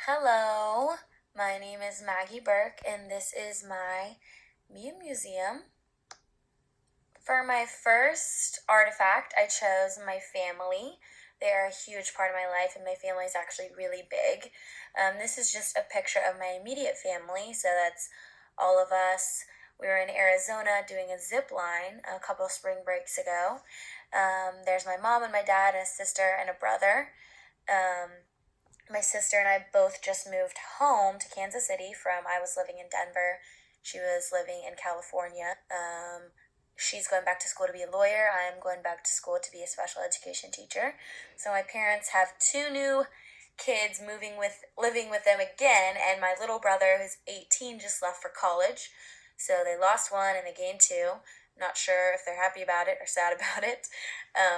Hello, my name is Maggie Burke, and this is my museum. For my first artifact, I chose my family. They are a huge part of my life, and my family is actually really big. This is just a picture of my immediate family, so that's all of us. We were in Arizona doing a zip line a couple of spring breaks ago. There's my mom and my dad, and a sister and a brother. My sister and I both just moved home to Kansas City from I was living in Denver. She was living in California. She's going back to school to be a lawyer. I'm going back to school to be a special education teacher. So my parents have two new kids living with them again, and my little brother who's 18 just left for college. So they lost one and they gained two. Not sure if they're happy about it or sad about it.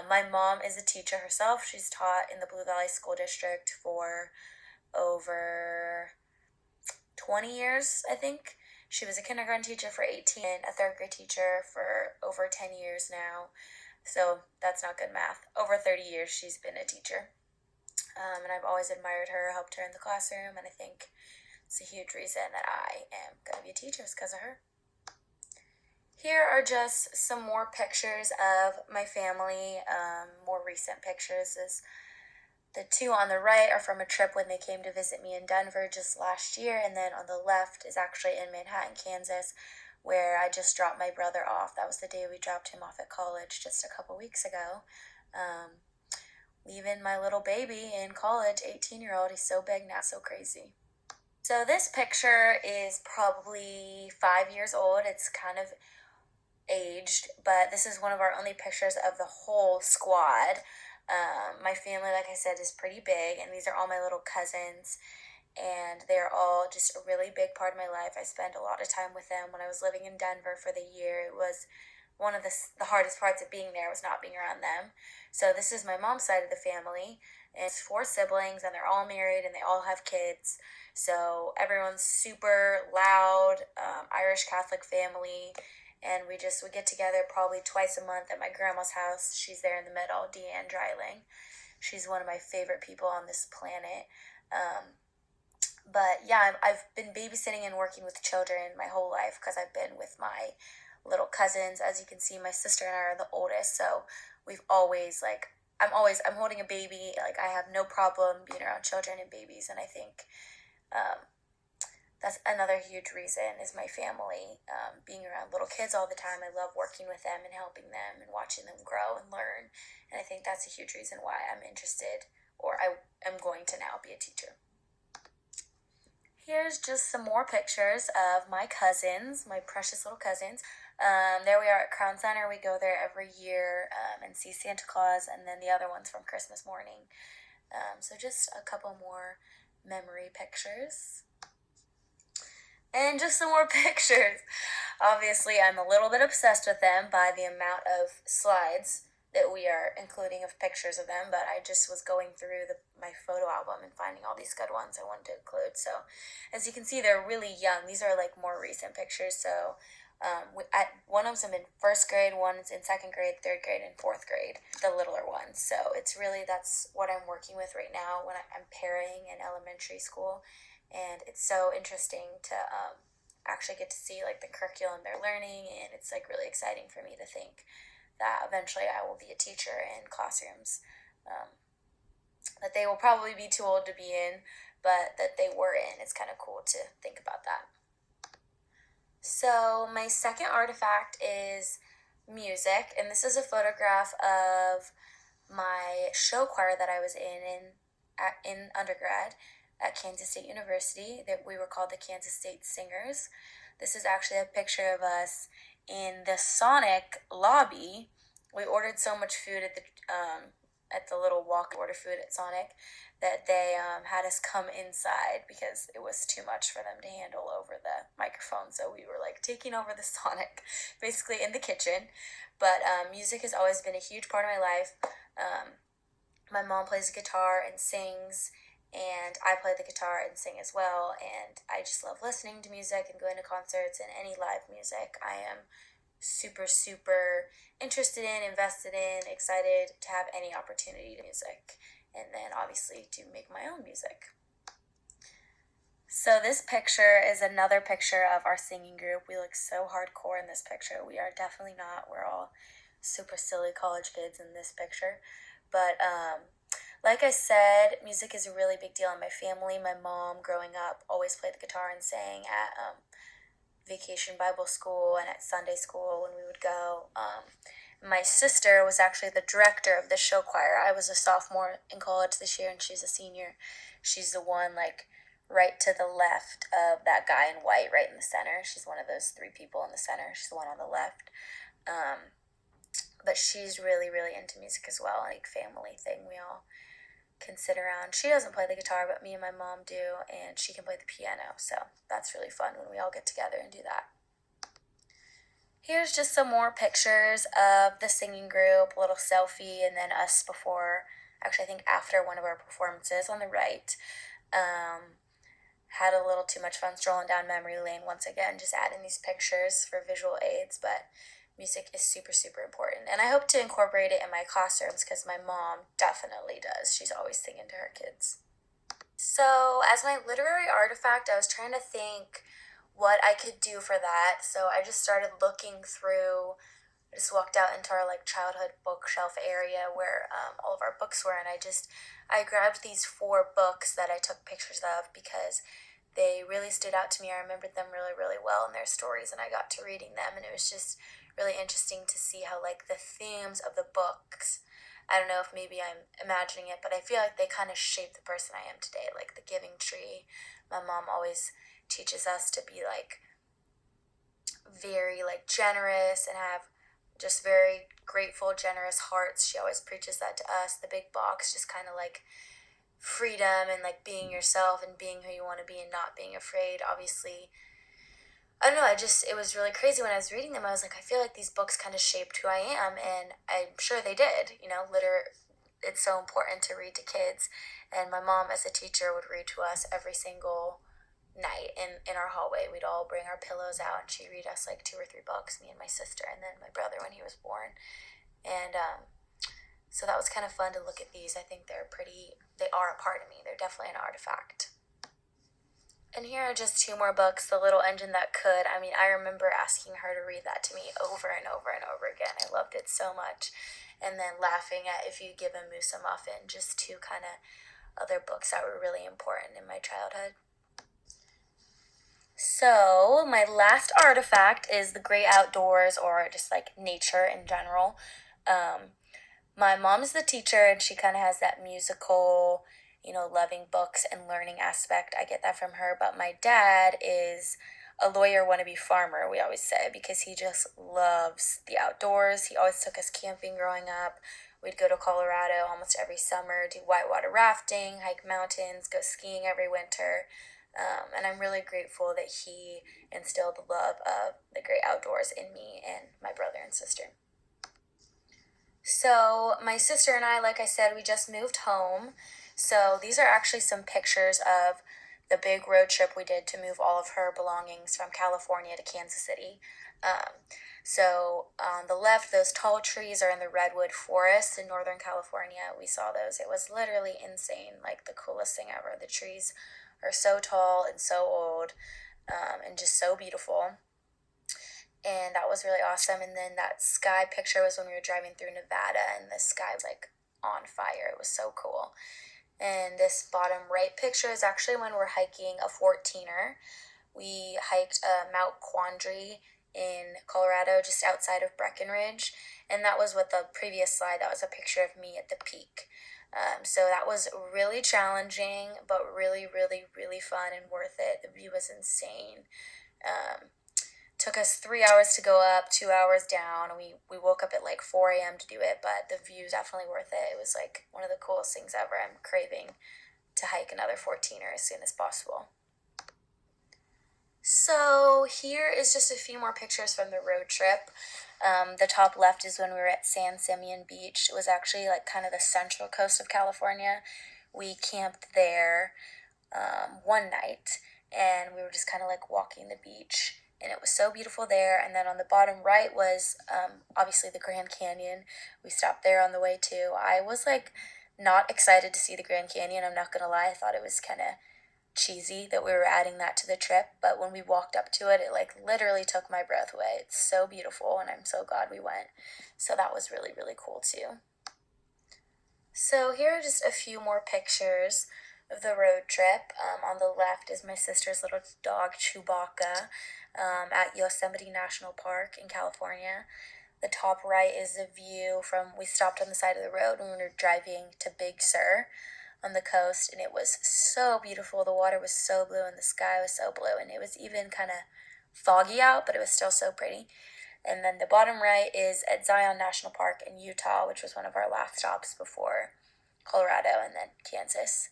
My mom is a teacher herself. She's taught in the Blue Valley School District for over 20 years, I think. She was a kindergarten teacher for 18, a third grade teacher for over 10 years now. So that's not good math. Over 30 years she's been a teacher. And I've always admired her, helped her in the classroom, and I think it's a huge reason that I am going to be a teacher is because of her. Here are just some more pictures of my family, more recent pictures. The two on the right are from a trip when they came to visit me in Denver just last year, and then on the left is actually in Manhattan, Kansas, where I just dropped my brother off. That was the day we dropped him off at college just a couple weeks ago. Leaving my little baby in college, 18-year-old. He's so big now, so crazy. So this picture is probably 5 years old. It's kind of aged, but this is one of our only pictures of the whole squad. My family, like I said, is pretty big, and these are all my little cousins, and they're all just a really big part of my life. I spent a lot of time with them when I was living in Denver for the year. It was one of the hardest parts of being there was not being around them. So this is my mom's side of the family. And it's four siblings, and they're all married, and they all have kids. So everyone's super loud, Irish Catholic family, and we get together probably twice a month at my grandma's house. She's there in the middle, Deanne Dreiling. She's one of my favorite people on this planet. But yeah, I've been babysitting and working with children my whole life because I've been with my little cousins. As you can see, my sister and I are the oldest, so we've always I'm holding a baby. Like, I have no problem being around children and babies, and I think that's another huge reason is my family. Being around little kids all the time, I love working with them and helping them and watching them grow and learn, and I think that's a huge reason why I'm interested, or I am going to now be a teacher. Here's just some more pictures of my cousins, my precious little cousins. There we are at Crown Center. We go there every year and see Santa Claus, and then the other one's from Christmas morning. So just a couple more memory pictures. And just some more pictures. Obviously, I'm a little bit obsessed with them by the amount of slides that we are including of pictures of them, but I just was going through my photo album and finding all these good ones I wanted to include. So as you can see, they're really young. These are like more recent pictures. So one of them in first grade, one's in second grade, third grade, and fourth grade, the littler ones. So that's what I'm working with right now when I'm pairing in elementary school. And it's so interesting to actually get to see like the curriculum they're learning, and it's like really exciting for me to think that eventually I will be a teacher in classrooms that they will probably be too old to be in, but that they were in. It's kind of cool to think about that. So my second artifact is music, and this is a photograph of my show choir that I was in undergrad at Kansas State University. That we were called the Kansas State Singers. This is actually a picture of us in the Sonic lobby. We ordered so much food at the little walk order food at Sonic that they had us come inside because it was too much for them to handle over the microphone. So we were like taking over the Sonic, basically in the kitchen. But music has always been a huge part of my life. My mom plays guitar and sings, and I play the guitar and sing as well, and I just love listening to music and going to concerts and any live music. I am super, super interested in, invested in, excited to have any opportunity to music, and then obviously to make my own music. So this picture is another picture of our singing group. We look so hardcore in this picture. We are definitely not. We're all super silly college kids in this picture. But like I said, music is a really big deal in my family. My mom, growing up, always played the guitar and sang at vacation Bible school and at Sunday school when we would go. My sister was actually the director of the show choir. I was a sophomore in college this year and she's a senior. She's the one like right to the left of that guy in white, right in the center. She's one of those three people in the center. She's the one on the left. But she's really, really into music as well, like family thing. We all can sit around. She doesn't play the guitar, but me and my mom do, and she can play the piano. So that's really fun when we all get together and do that. Here's just some more pictures of the singing group, a little selfie, and then us before, actually I think after one of our performances on the right. Had a little too much fun strolling down memory lane once again, just adding these pictures for visual aids, but music is super, super important. And I hope to incorporate it in my classrooms because my mom definitely does. She's always singing to her kids. So, as my literary artifact, I was trying to think what I could do for that. So, I just started looking through. I just walked out into our like childhood bookshelf area where all of our books were, and I grabbed these 4 books that I took pictures of because they really stood out to me. I remembered them really, really well and their stories, and I got to reading them, and it was just really interesting to see how like the themes of the books. I don't know if maybe I'm imagining it, but I feel like they kind of shape the person I am today. Like the Giving Tree, my mom always teaches us to be like very like generous and have just very grateful, generous hearts. She always preaches that to us. The Big Box, just kind of like freedom and like being yourself and being who you want to be and not being afraid. Obviously, I don't know, it was really crazy when I was reading them. I was like, I feel like these books kind of shaped who I am, and I'm sure they did. It's so important to read to kids. And my mom, as a teacher, would read to us every single night in our hallway. We'd all bring our pillows out, and she'd read us like 2 or 3 books, me and my sister, and then my brother when he was born. And so that was kind of fun to look at these. I think they are a part of me. They're definitely an artifact. And here are just 2 more books, The Little Engine That Could. I mean, I remember asking her to read that to me over and over and over again. I loved it so much. And then laughing at If You Give a Moose a Muffin, just 2 kind of other books that were really important in my childhood. So, my last artifact is the great outdoors or just like nature in general. My mom's the teacher and she kind of has that musical, loving books and learning aspect. I get that from her. But my dad is a lawyer wannabe farmer, we always say, because he just loves the outdoors. He always took us camping growing up. We'd go to Colorado almost every summer, do whitewater rafting, hike mountains, go skiing every winter. And I'm really grateful that he instilled the love of the great outdoors in me and my brother and sister. So, my sister and I, like I said, we just moved home. So, these are actually some pictures of the big road trip we did to move all of her belongings from California to Kansas City. So, on the left, those tall trees are in the redwood forest in Northern California. We saw those. It was literally insane, like the coolest thing ever. The trees are so tall and so old, and just so beautiful. And that was really awesome. And then that sky picture was when we were driving through Nevada and the sky was like on fire. It was so cool. And this bottom right picture is actually when we're hiking a 14er. We hiked Mount Quandary in Colorado, just outside of Breckenridge. And that was what the previous slide, that was a picture of me at the peak. So that was really challenging, but really, really, really fun and worth it. The view was insane. Took us 3 hours to go up, 2 hours down. We woke up at like 4 a.m. to do it, but the view's definitely worth it. It was like one of the coolest things ever. I'm craving to hike another 14er as soon as possible. So here is just a few more pictures from the road trip. The top left is when we were at San Simeon Beach. It was actually like kind of the central coast of California. We camped there one night, and we were just kind of like walking the beach. And it was so beautiful there. And then on the bottom right was obviously the Grand Canyon. We stopped there on the way too. I was like not excited to see the Grand Canyon. I'm not gonna lie. I thought it was kind of cheesy that we were adding that to the trip, but when we walked up to it, it like literally took my breath away. It's so beautiful, and I'm so glad we went. So that was really, really cool too. So here are just a few more pictures of the road trip. On the left is my sister's little dog, Chewbacca, at Yosemite National Park in California. The top right is a view from, we stopped on the side of the road when we were driving to Big Sur on the coast, and it was so beautiful. The water was so blue and the sky was so blue, and it was even kind of foggy out, but it was still so pretty. And then the bottom right is at Zion National Park in Utah, which was one of our last stops before Colorado and then Kansas.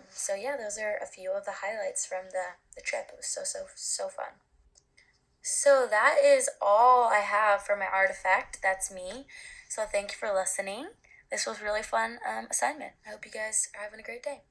So yeah, those are a few of the highlights from the trip. It was so fun. So that is all I have for my artifact. That's me. So thank you for listening. This was really fun assignment. I hope you guys are having a great day.